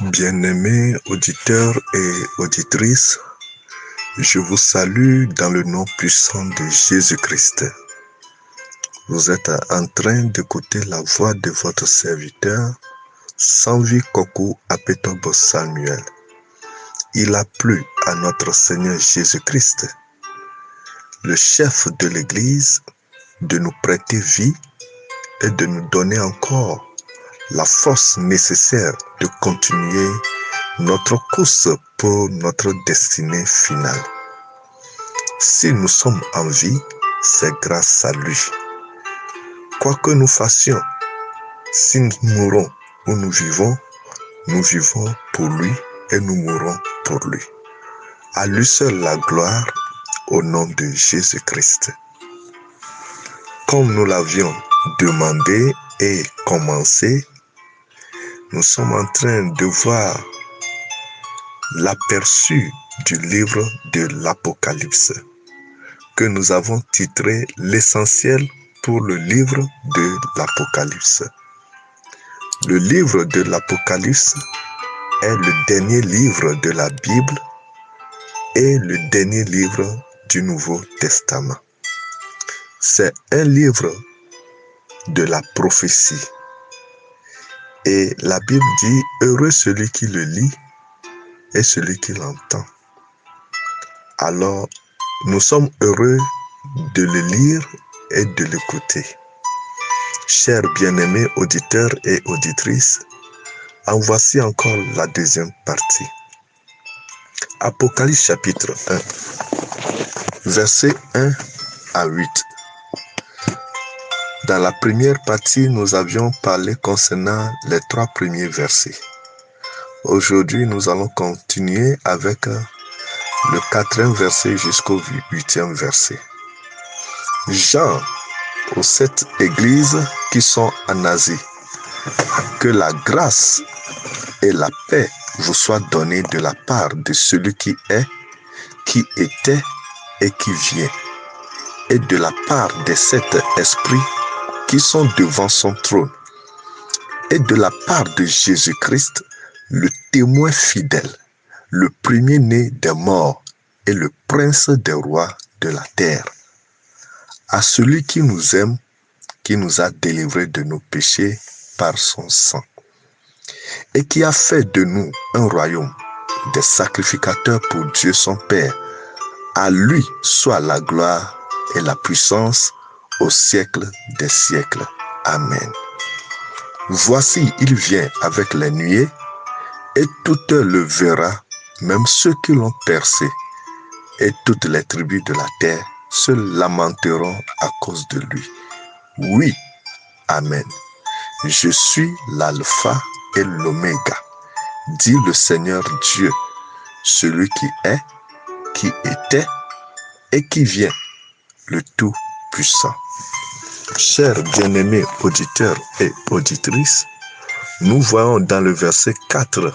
Bien-aimés auditeurs et auditrices, je vous salue dans le nom puissant de Jésus-Christ. Vous êtes en train d'écouter la voix de votre serviteur, Sanvi Kokou Apetobo Samuel. Il a plu à notre Seigneur Jésus-Christ, le chef de l'Église, de nous prêter vie et de nous donner encore la force nécessaire de continuer notre course pour notre destinée finale. Si nous sommes en vie, c'est grâce à lui. Quoi que nous fassions, si nous mourons ou nous vivons pour lui et nous mourrons pour lui. À lui seul la gloire au nom de Jésus-Christ. Comme nous l'avions demandé et commencé, nous sommes en train de voir l'aperçu du livre de l'Apocalypse que nous avons titré l'essentiel pour le livre de l'Apocalypse. Le livre de l'Apocalypse est le dernier livre de la Bible et le dernier livre du Nouveau Testament. C'est un livre de la prophétie. Et la Bible dit, heureux celui qui le lit et celui qui l'entend. Alors, nous sommes heureux de le lire et de l'écouter. Chers bien-aimés auditeurs et auditrices, en voici encore la deuxième partie. Apocalypse chapitre 1, versets 1 à 8. Dans la première partie, nous avions parlé concernant les 3 premiers versets. Aujourd'hui, nous allons continuer avec le 4e verset jusqu'au 8e verset. Jean, aux 7 églises qui sont en Asie, que la grâce et la paix vous soient données de la part de celui qui est, qui était et qui vient, et de la part des 7 esprits qui sont devant son trône, et de la part de Jésus-Christ, le témoin fidèle, le premier-né des morts et le prince des rois de la terre. À celui qui nous aime, qui nous a délivrés de nos péchés par son sang, et qui a fait de nous un royaume, des sacrificateurs pour Dieu son Père. À lui soit la gloire et la puissance au siècle des siècles. Amen. Voici, il vient avec les nuées, et toutes le verra, même ceux qui l'ont percé, et toutes les tribus de la terre se lamenteront à cause de lui. Oui, Amen. Je suis l'alpha et l'oméga, dit le Seigneur Dieu, celui qui est, qui était et qui vient, le Tout-Puissant. Chers bien-aimés auditeurs et auditrices, nous voyons dans le verset 4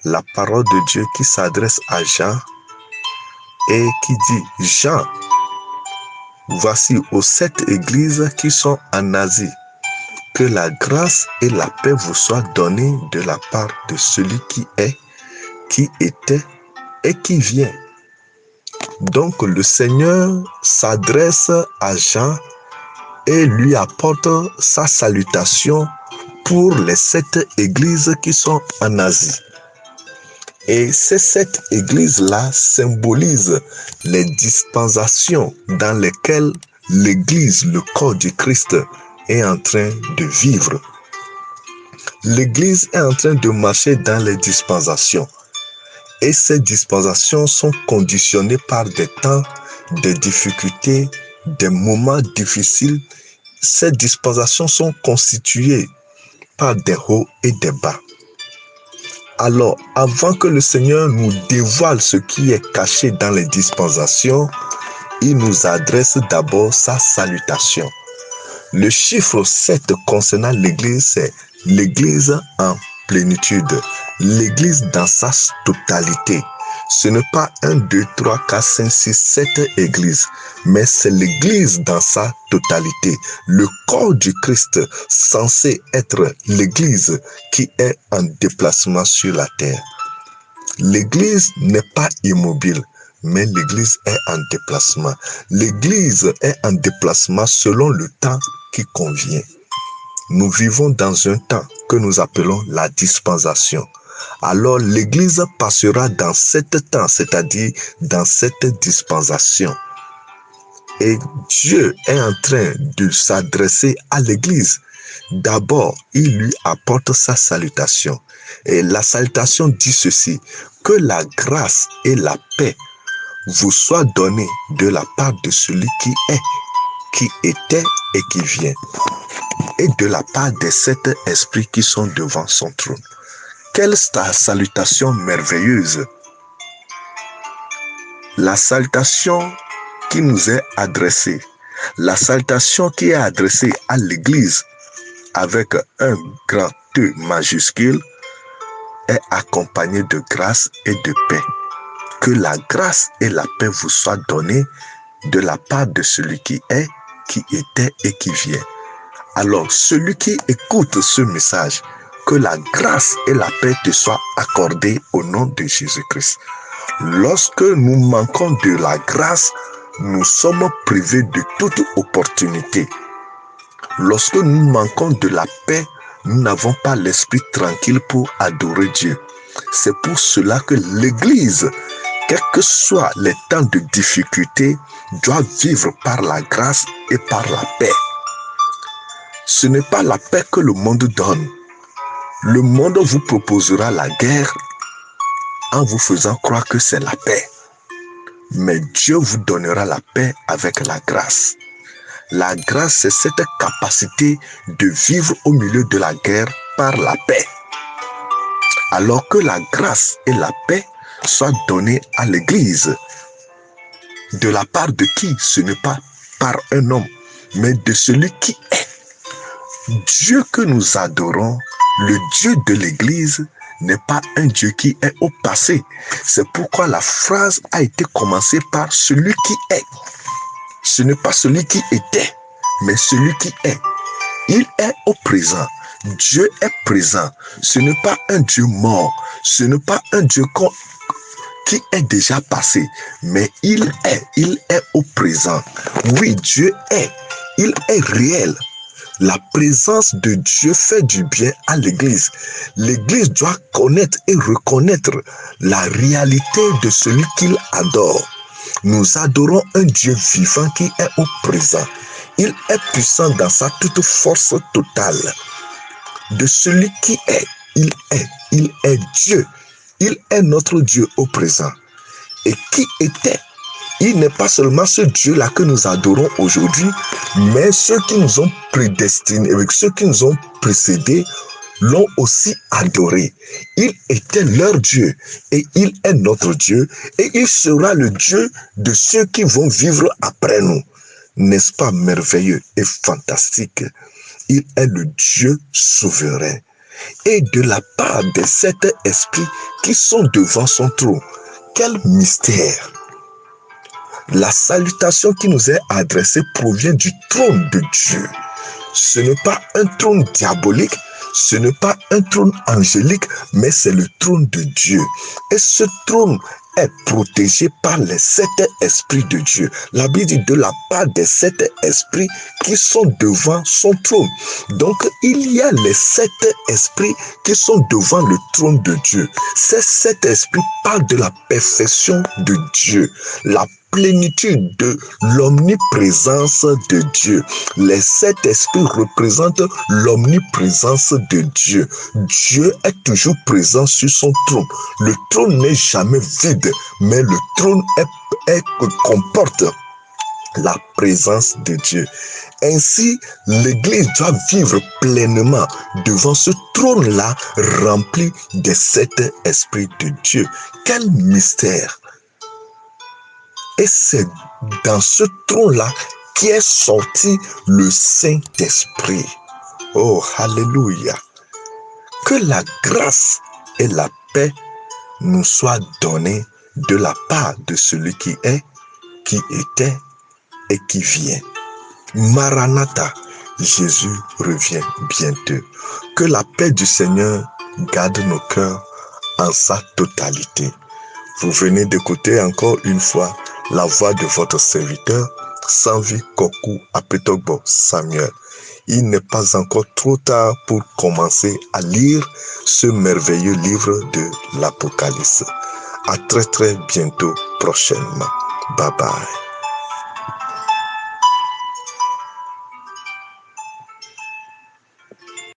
la parole de Dieu qui s'adresse à Jean et qui dit, Jean, voici aux 7 églises qui sont en Asie, que la grâce et la paix vous soient données de la part de celui qui est, qui était et qui vient. Donc le Seigneur s'adresse à Jean et lui apporte sa salutation pour les 7 églises qui sont en Asie. Et ces 7 églises-là symbolisent les dispensations dans lesquelles l'Église, le corps du Christ, est en train de vivre. L'Église est en train de marcher dans les dispensations. Et ces dispensations sont conditionnées par des temps, des difficultés, des moments difficiles. Ces dispensations sont constituées par des hauts et des bas. Alors, avant que le Seigneur nous dévoile ce qui est caché dans les dispensations, il nous adresse d'abord sa salutation. Le chiffre 7 concernant l'Église, c'est l'Église en plénitude, l'Église dans sa totalité, Ce n'est pas 1, 2, 3, 4, 5, 6, 7 églises, mais c'est l'église dans sa totalité. Le corps du Christ censé être l'église qui est en déplacement sur la terre. L'église n'est pas immobile, mais l'église est en déplacement. L'église est en déplacement selon le temps qui convient. Nous vivons dans un temps que nous appelons la dispensation. Alors l'église passera dans cet temps, c'est-à-dire dans cette dispensation. Et Dieu est en train de s'adresser à l'église. D'abord, il lui apporte sa salutation. Et la salutation dit ceci: que la grâce et la paix vous soient données de la part de celui qui est, qui était et qui vient, et de la part des 7 esprits qui sont devant son trône. Quelle salutation merveilleuse! La salutation qui nous est adressée, la salutation qui est adressée à l'Église avec un grand E majuscule, est accompagnée de grâce et de paix. Que la grâce et la paix vous soient données de la part de celui qui est, qui était et qui vient. Alors, celui qui écoute ce message, que la grâce et la paix te soient accordées au nom de Jésus-Christ. Lorsque nous manquons de la grâce, nous sommes privés de toute opportunité. Lorsque nous manquons de la paix, nous n'avons pas l'esprit tranquille pour adorer Dieu. C'est pour cela que l'Église, quels que soient les temps de difficulté, doit vivre par la grâce et par la paix. Ce n'est pas la paix que le monde donne. Le monde vous proposera la guerre en vous faisant croire que c'est la paix. Mais Dieu vous donnera la paix avec la grâce. La grâce, c'est cette capacité de vivre au milieu de la guerre par la paix. Alors que la grâce et la paix soient données à l'Église. De la part de qui? Ce n'est pas par un homme, mais de celui qui est. Dieu que nous adorons, le Dieu de l'Église, n'est pas un Dieu qui est au passé. C'est pourquoi la phrase a été commencée par celui qui est. Ce n'est pas celui qui était, mais celui qui est. Il est au présent. Dieu est présent. Ce n'est pas un Dieu mort. Ce n'est pas un Dieu qui est déjà passé, mais il est au présent. Oui, Dieu est. Il est réel. La présence de Dieu fait du bien à l'Église. L'Église doit connaître et reconnaître la réalité de celui qu'il adore. Nous adorons un Dieu vivant qui est au présent. Il est puissant dans sa toute force totale. De celui qui est, il est Dieu. Il est notre Dieu au présent. Et qui était? Il n'est pas seulement ce Dieu-là que nous adorons aujourd'hui, mais ceux qui nous ont prédestinés, avec ceux qui nous ont précédés, l'ont aussi adoré. Il était leur Dieu et il est notre Dieu et il sera le Dieu de ceux qui vont vivre après nous. N'est-ce pas merveilleux et fantastique? Il est le Dieu souverain. Et de la part des 7 esprits qui sont devant son trône, quel mystère! La salutation qui nous est adressée provient du trône de Dieu. Ce n'est pas un trône diabolique, ce n'est pas un trône angélique, mais c'est le trône de Dieu. Et ce trône est protégé par les 7 esprits de Dieu. La Bible dit de la part des 7 esprits qui sont devant son trône. Donc il y a les 7 esprits qui sont devant le trône de Dieu. Ces 7 esprits parlent de la perfection de Dieu, la plénitude de l'omniprésence de Dieu. Les 7 esprits représentent l'omniprésence de Dieu. Dieu est toujours présent sur son trône. Le trône n'est jamais vide, mais le trône comporte la présence de Dieu. Ainsi, l'Église doit vivre pleinement devant ce trône-là rempli des 7 esprits de Dieu. Quel mystère! Et c'est dans ce trône-là qu'est sorti le Saint-Esprit. Oh, alléluia! Que la grâce et la paix nous soient données de la part de celui qui est, qui était et qui vient. Maranatha, Jésus revient bientôt. Que la paix du Seigneur garde nos cœurs en sa totalité. Vous venez d'écouter encore une fois la voix de votre serviteur, Sanvi Kokou Apetogbo Samuel. Il n'est pas encore trop tard pour commencer à lire ce merveilleux livre de l'Apocalypse. À très bientôt prochainement. Bye bye.